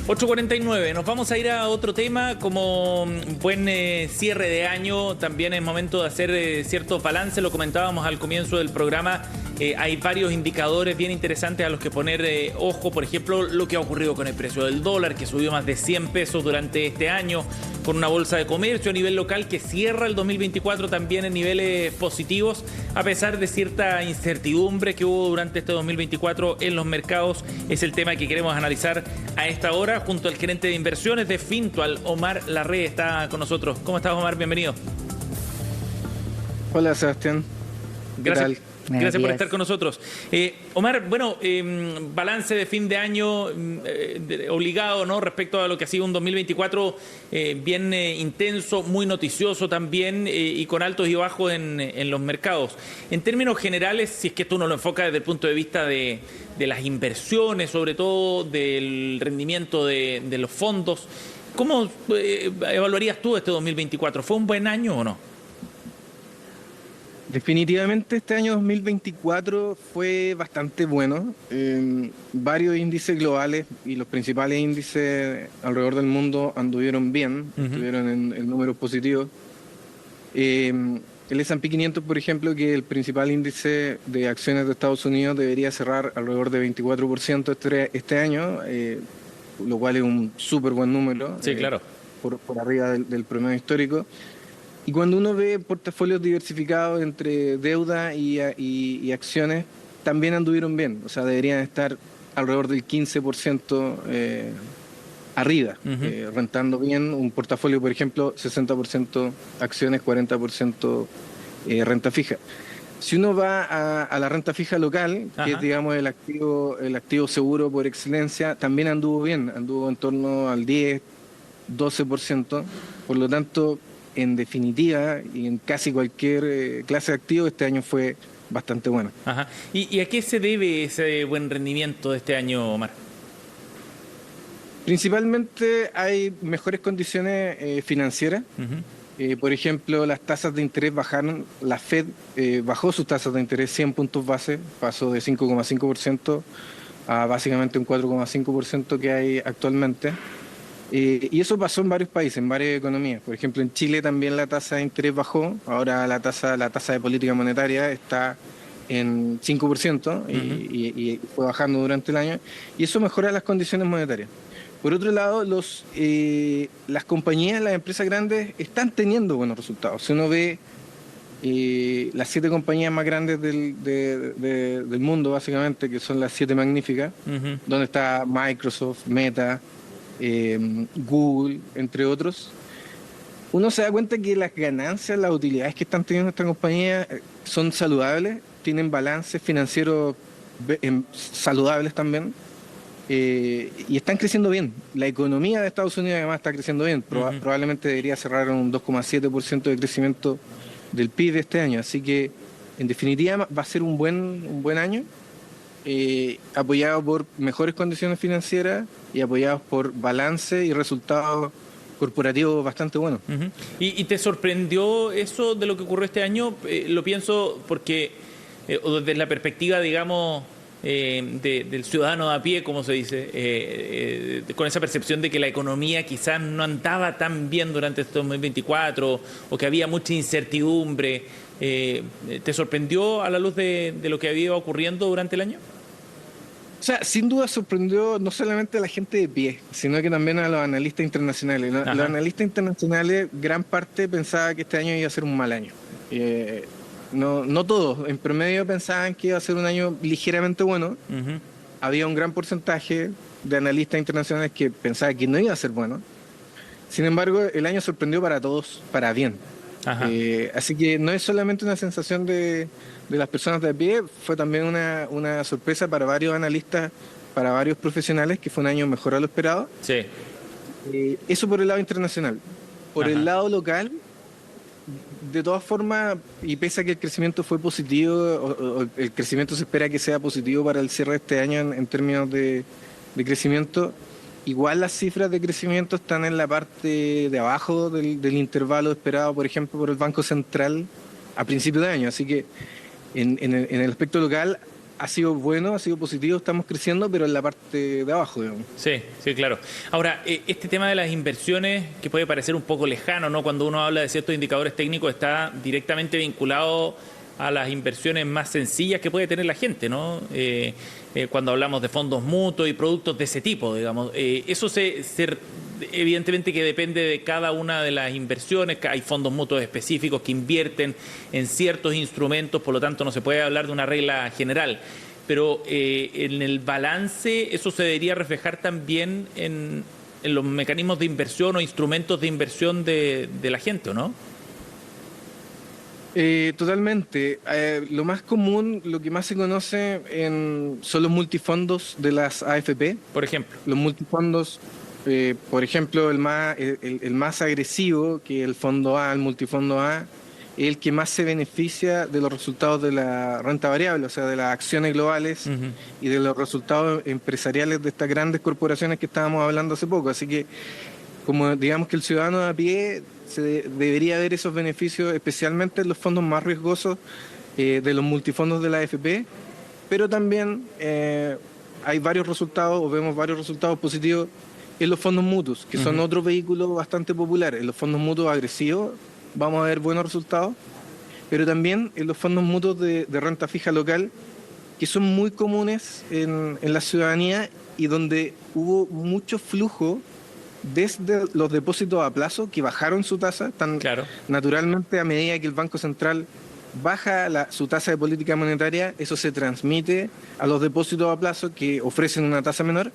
8:49, nos vamos a ir a otro tema. Como buen cierre de año, también es momento de hacer ciertos balances. Lo comentábamos al comienzo del programa. Hay varios indicadores bien interesantes a los que poner ojo. Por ejemplo, lo que ha ocurrido con el precio del dólar, que subió más de 100 pesos durante este año, con una bolsa de comercio a nivel local que cierra el 2024 también en niveles positivos, a pesar de cierta incertidumbre que hubo durante este 2024 en los mercados. Es el tema que queremos analizar a esta hora junto al gerente de inversiones de Fintual, Omar Larrea, está con nosotros. ¿Cómo estás, Omar? Bienvenido. Hola, Sebastián. ¿Qué tal? Gracias por estar con nosotros. Omar, bueno, balance de fin de año obligado, ¿no? Respecto a lo que ha sido un 2024 bien intenso, muy noticioso también y con altos y bajos en los mercados. En términos generales, si es que tú no lo enfocas desde el punto de vista de las inversiones, sobre todo del rendimiento de los fondos, ¿cómo evaluarías tú este 2024? ¿Fue un buen año o no? Definitivamente este año 2024 fue bastante bueno. Varios índices globales y los principales índices alrededor del mundo anduvieron bien, estuvieron en números positivos. El S&P 500, por ejemplo, que es el principal índice de acciones de Estados Unidos, debería cerrar alrededor de 24% este año, lo cual es un súper buen número. Sí, claro. Por arriba del promedio histórico. Y cuando uno ve portafolios diversificados entre deuda y acciones, también anduvieron bien. O sea, deberían estar alrededor del 15% arriba, rentando bien. Un portafolio, por ejemplo, 60% acciones, 40% renta fija. Si uno va a la renta fija local, que es, digamos, el activo seguro por excelencia, también anduvo bien. Anduvo en torno al 10, 12%. Por lo tanto, en definitiva, y en casi cualquier clase de activo, este año fue bastante bueno. Ajá. ¿Y a qué se debe ese buen rendimiento de este año, Omar? Principalmente hay mejores condiciones financieras. Por ejemplo, las tasas de interés bajaron. La Fed bajó sus tasas de interés 100 puntos base, pasó de 5,5% a básicamente un 4,5% que hay actualmente. Y eso pasó en varios países, en varias economías. Por ejemplo, en Chile también la tasa de interés bajó. Ahora la tasa de política monetaria está en 5% y fue bajando durante el año. Y eso mejora las condiciones monetarias. Por otro lado, las compañías, las empresas grandes están teniendo buenos resultados. Si uno ve las 7 compañías más grandes del mundo, básicamente, que son las 7 magníficas, donde está Microsoft, Meta, Google, entre otros, uno se da cuenta que las ganancias, las utilidades que están teniendo estas compañías son saludables, tienen balances financieros saludables también, y están creciendo bien. La economía de Estados Unidos además está creciendo bien. Probablemente debería cerrar un 2,7% de crecimiento del PIB este año, así que en definitiva va a ser un buen año. Apoyado por mejores condiciones financieras y apoyados por balance y resultados corporativos bastante buenos. ¿Y te sorprendió eso de lo que ocurrió este año? Lo pienso porque, desde la perspectiva, digamos, del ciudadano de a pie, como se dice, con esa percepción de que la economía quizás no andaba tan bien durante este 2024 o que había mucha incertidumbre. ¿Te sorprendió a la luz de lo que había ido ocurriendo durante el año? O sea, sin duda sorprendió no solamente a la gente de pie, sino que también a los analistas internacionales. Los analistas internacionales, gran parte pensaba que este año iba a ser un mal año. No todos, en promedio pensaban que iba a ser un año ligeramente bueno. Había un gran porcentaje de analistas internacionales que pensaban que no iba a ser bueno. Sin embargo, el año sorprendió para todos, para bien. Así que no es solamente una sensación de las personas de a pie, fue también una sorpresa para varios analistas, para varios profesionales, que fue un año mejor a lo esperado. Sí. Eso por el lado internacional. Por el lado local, de todas formas, y pese a que el crecimiento fue positivo, o el crecimiento se espera que sea positivo para el cierre de este año en términos de crecimiento, igual las cifras de crecimiento están en la parte de abajo del intervalo esperado, por ejemplo, por el Banco Central a principios de año. Así que en el aspecto local ha sido bueno, ha sido positivo, estamos creciendo, pero en la parte de abajo, digamos. Sí, sí, claro. Ahora, este tema de las inversiones, que puede parecer un poco lejano, ¿no? Cuando uno habla de ciertos indicadores técnicos, está directamente vinculado a las inversiones más sencillas que puede tener la gente, ¿no? Cuando hablamos de fondos mutuos y productos de ese tipo, digamos. Eso evidentemente que depende de cada una de las inversiones, que hay fondos mutuos específicos que invierten en ciertos instrumentos, por lo tanto no se puede hablar de una regla general. Pero en el balance eso se debería reflejar también en los mecanismos de inversión o instrumentos de inversión de la gente, ¿o no? Totalmente. Lo más común, lo que más se conoce son los multifondos de las AFP. Por ejemplo. Los multifondos, por ejemplo, el más agresivo, que el fondo A, el multifondo A, es el que más se beneficia de los resultados de la renta variable, o sea, de las acciones globales y de los resultados empresariales de estas grandes corporaciones que estábamos hablando hace poco. Así que, como digamos que el ciudadano de a pie debería ver esos beneficios, especialmente en los fondos más riesgosos de los multifondos de la AFP, pero también hay varios resultados, o vemos varios resultados positivos en los fondos mutuos, que son otro vehículo bastante popular. En los fondos mutuos agresivos vamos a ver buenos resultados, pero también en los fondos mutuos de renta fija local, que son muy comunes en la ciudadanía y donde hubo mucho flujo desde los depósitos a plazo que bajaron su tasa, claro. Naturalmente a medida que el Banco Central baja su tasa de política monetaria, eso se transmite a los depósitos a plazo que ofrecen una tasa menor,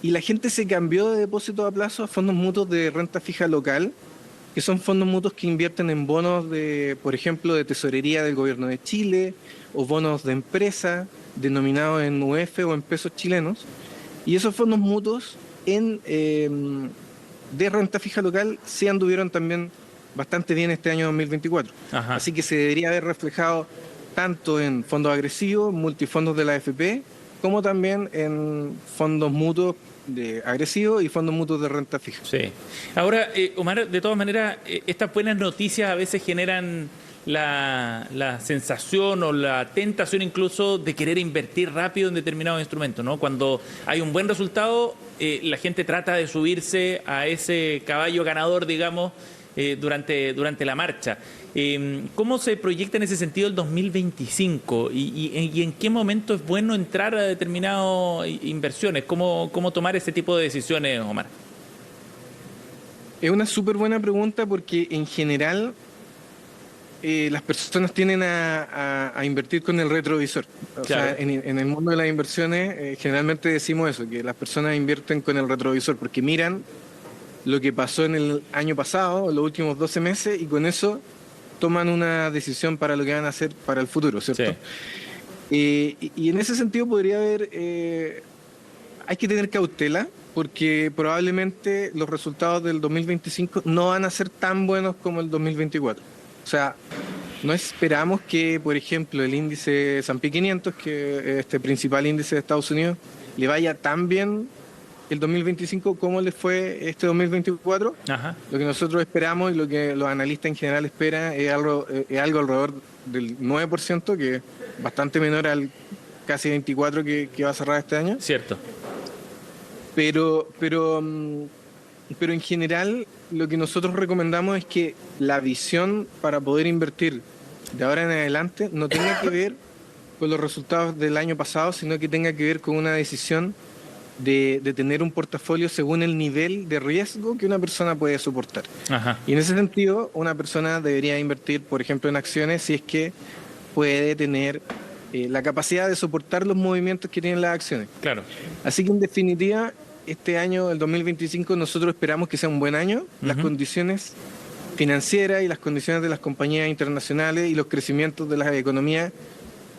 y la gente se cambió de depósitos a plazo a fondos mutuos de renta fija local, que son fondos mutuos que invierten en bonos por ejemplo, de tesorería del gobierno de Chile, o bonos de empresa denominados en UF o en pesos chilenos, y esos fondos mutuos de renta fija local se anduvieron también bastante bien este año 2024. Ajá. Así que se debería haber reflejado tanto en fondos agresivos, multifondos de la AFP, como también en fondos mutuos agresivos y fondos mutuos de renta fija. Sí. Ahora, Omar, de todas maneras, estas buenas noticias a veces generan la sensación o la tentación incluso de querer invertir rápido en determinados instrumentos, ¿no? Cuando hay un buen resultado, la gente trata de subirse a ese caballo ganador, digamos, durante la marcha. ¿Cómo se proyecta en ese sentido el 2025? ¿Y en qué momento es bueno entrar a determinadas inversiones? ¿Cómo tomar ese tipo de decisiones, Omar? Es una súper buena pregunta porque en general las personas tienden a invertir con el retrovisor. O claro. sea, en el mundo de las inversiones generalmente decimos eso, que las personas invierten con el retrovisor porque miran lo que pasó en el año pasado, los últimos 12 meses, y con eso toman una decisión para lo que van a hacer para el futuro, ¿cierto? Sí. Y en ese sentido podría haber, hay que tener cautela, porque probablemente los resultados del 2025 no van a ser tan buenos como el 2024. O sea, no esperamos que, por ejemplo, el índice S&P 500, que es este principal índice de Estados Unidos, le vaya tan bien el 2025 como le fue este 2024. Ajá. Lo que nosotros esperamos y lo que los analistas en general esperan es algo alrededor del 9%, que es bastante menor al casi 24% que va a cerrar este año. Cierto. Pero en general lo que nosotros recomendamos es que la visión para poder invertir de ahora en adelante no tenga que ver con los resultados del año pasado, sino que tenga que ver con una decisión de tener un portafolio según el nivel de riesgo que una persona puede soportar. Ajá. Y en ese sentido, una persona debería invertir, por ejemplo, en acciones si es que puede tener la capacidad de soportar los movimientos que tienen las acciones. Claro. Así que en definitiva, este año, el 2025, nosotros esperamos que sea un buen año. Las condiciones financieras y las condiciones de las compañías internacionales y los crecimientos de las economías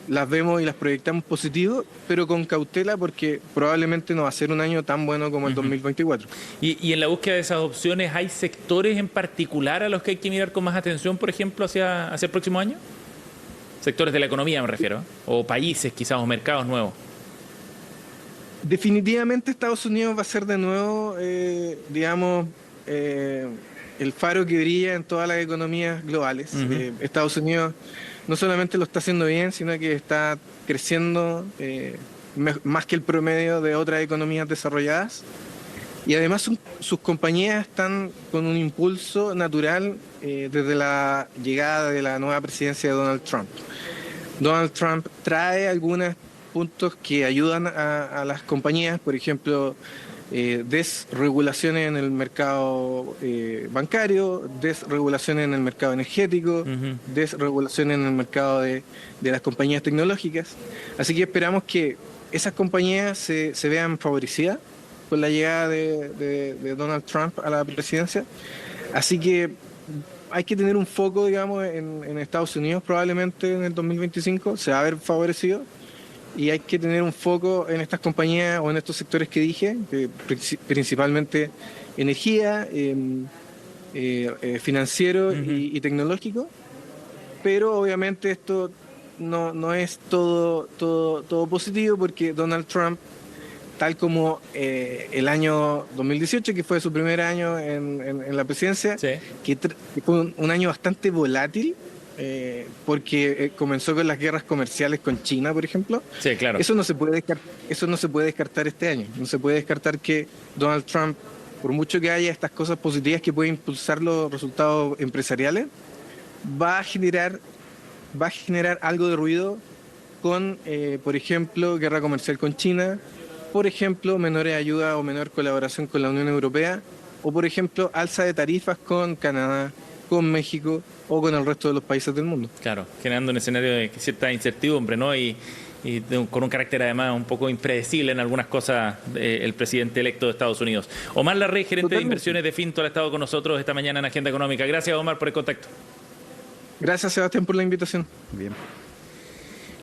las vemos y las proyectamos positivos, pero con cautela porque probablemente no va a ser un año tan bueno como el 2024. Y en la búsqueda de esas opciones, ¿hay sectores en particular a los que hay que mirar con más atención, por ejemplo, hacia el próximo año? Sectores de la economía me refiero, o países quizás, o mercados nuevos. Definitivamente Estados Unidos va a ser de nuevo, el faro que brilla en todas las economías globales. Estados Unidos no solamente lo está haciendo bien, sino que está creciendo más que el promedio de otras economías desarrolladas. Y además sus compañías están con un impulso natural desde la llegada de la nueva presidencia de Donald Trump. Donald Trump trae algunos puntos que ayudan a las compañías, por ejemplo, desregulaciones en el mercado bancario, desregulaciones en el mercado energético, desregulaciones en el mercado de las compañías tecnológicas. Así que esperamos que esas compañías se vean favorecidas con la llegada de Donald Trump a la presidencia. Así que hay que tener un foco, digamos, en Estados Unidos probablemente en el 2025, se va a ver favorecido, y hay que tener un foco en estas compañías o en estos sectores que dije, principalmente energía, financiero y tecnológico, pero obviamente esto no es todo positivo, porque Donald Trump, tal como el año 2018, que fue su primer año en la presidencia, sí, que fue un año bastante volátil, porque comenzó con las guerras comerciales con China, por ejemplo. Sí, claro. Eso no se puede descartar este año. No se puede descartar que Donald Trump, por mucho que haya estas cosas positivas que pueden impulsar los resultados empresariales, va a generar algo de ruido con, por ejemplo, guerra comercial con China, por ejemplo, menores ayuda o menor colaboración con la Unión Europea, o por ejemplo, alza de tarifas con Canadá, con México o con el resto de los países del mundo. Claro, generando un escenario de cierta incertidumbre, ¿no? Y con un carácter además un poco impredecible en algunas cosas el presidente electo de Estados Unidos. Omar Larrey, gerente de inversiones de Fintual, ha estado con nosotros esta mañana en Agenda Económica. Gracias, Omar, por el contacto. Gracias, Sebastián, por la invitación. Bien.